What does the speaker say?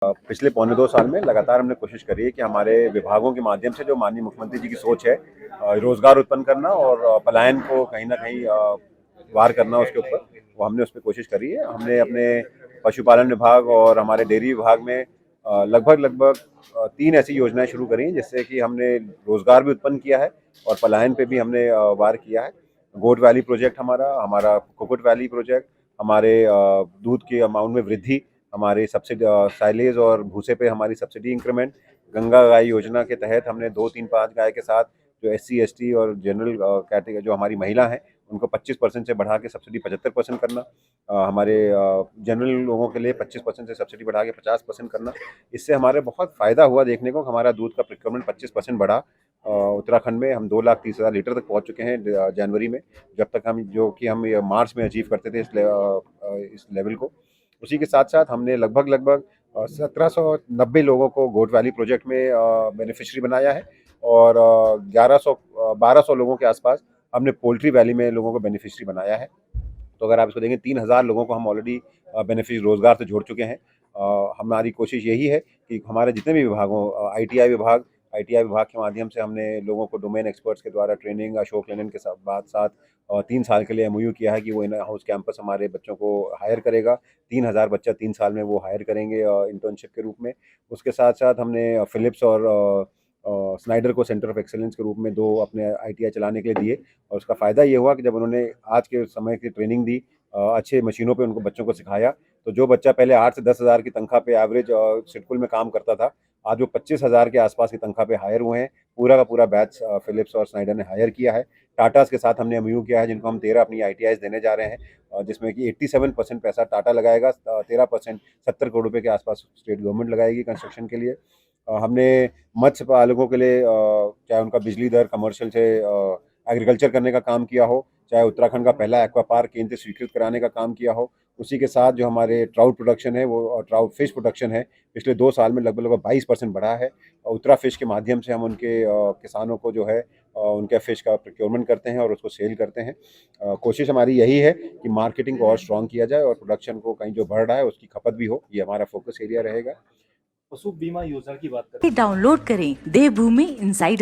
पिछले पौने 2 साल में लगातार हमने कोशिश करी है कि हमारे विभागों के माध्यम से जो माननीय मुख्यमंत्री जी की सोच है, रोजगार उत्पन्न करना और पलायन को कहीं न कहीं वार करना उसके ऊपर, वो हमने उस पे कोशिश करी है। हमने अपने पशुपालन विभाग और हमारे डेयरी विभाग में लगभग 3 ऐसी योजनाएँ शुरू करी हैं, जिससे कि हमने रोजगार भी उत्पन्न किया है और पलायन पे भी हमने वार किया है। गोट वैली प्रोजेक्ट हमारा कुक्कुट वैली प्रोजेक्ट, हमारे दूध के अमाउंट में वृद्धि, हमारे सब्सिडी साइलेज और भूसे पे हमारी सब्सिडी इंक्रीमेंट, गंगा गाय योजना के तहत हमने 2, 3, 5 गाय के साथ जो SC, ST और जनरल कैटेगरी जो हमारी महिला हैं, उनको 25% से बढ़ा के सब्सिडी 75% करना। हमारे जनरल लोगों के लिए 25% से सब्सिडी बढ़ा के 50% करना। इससे हमारे बहुत फ़ायदा हुआ देखने को, हमारा दूध का प्रोक्योरमेंट 25% बढ़ा। उत्तराखंड में हम 2,30,000 लीटर तक पहुँच चुके हैं जनवरी में, जब तक हम जो कि हम मार्च में अचीव करते थे इस लेवल को। उसी के साथ-साथ हमने लगभग 1790 लोगों को गोट वैली प्रोजेक्ट में बेनिफिशियरी बनाया है और 1200 लोगों के आसपास हमने पोल्ट्री वैली में लोगों को बेनिफिशियरी बनाया है। तो अगर आप इसको देखें 3,000 लोगों को हम ऑलरेडी बेनिफिशियरी रोजगार से जोड़ चुके हैं। हमारी कोशिश यही है कि हमारे जितने भी विभागों ITI विभाग के माध्यम से हमने लोगों को डोमेन एक्सपर्ट्स के द्वारा ट्रेनिंग अशोक लेलैंड के साथ 3 साल के लिए MOU किया है कि वो इन हाउस कैंपस हमारे बच्चों को हायर करेगा। 3,000 बच्चा 3 साल में वो हायर करेंगे इंटर्नशिप के रूप में। उसके साथ-साथ हमने फिलिप्स और स्नाइडर को सेंटर ऑफ एक्सीलेंस के रूप में 2 अपने ITI चलाने के लिए दिए और उसका फ़ायदा ये हुआ कि जब उन्होंने आज के समय की ट्रेनिंग दी, अच्छे मशीनों पे उनको बच्चों को सिखाया, तो जो बच्चा पहले 8 से 10,000 की तनख्वाह पे एवरेज सिडकुल में काम करता था, आज वो 25,000 के आसपास की तनख्वाह पे हायर हुए हैं। पूरा का पूरा बैच फिलिप्स और स्नाइडर ने हायर किया है। टाटाज़ के साथ हमने MOU किया है, जिनको हम 13 अपनी ITIs देने जा रहे हैं, जिसमें कि 87% पैसा टाटा लगाएगा, 13% 70 करोड़ रुपए के आसपास स्टेट गवर्नमेंट लगाएगी कंस्ट्रक्शन के लिए। हमने मत्स्य पालकों के लिए चाहे उनका बिजली दर कमर्शियल से एग्रीकल्चर करने का काम किया हो, चाहे उत्तराखंड का पहला एक्वा पार्क केंद्र से स्वीकृत कराने का काम किया हो, उसी के साथ जो हमारे ट्राउट प्रोडक्शन है वो ट्राउट फिश प्रोडक्शन है, पिछले 2 साल में लगभग 22% बढ़ा है। उत्तरा फिश के माध्यम से हम उनके किसानों को जो है उनके फिश का प्रोक्योरमेंट करते हैं और उसको सेल करते हैं। कोशिश हमारी यही है कि मार्केटिंग को और स्ट्रॉन्ग किया जाए और प्रोडक्शन को कहीं जो बढ़ रहा है उसकी खपत भी हो, ये हमारा फोकस एरिया रहेगा। पशु बीमा योजना की बात करें। डाउनलोड करें देवभूमि इनसाइडर।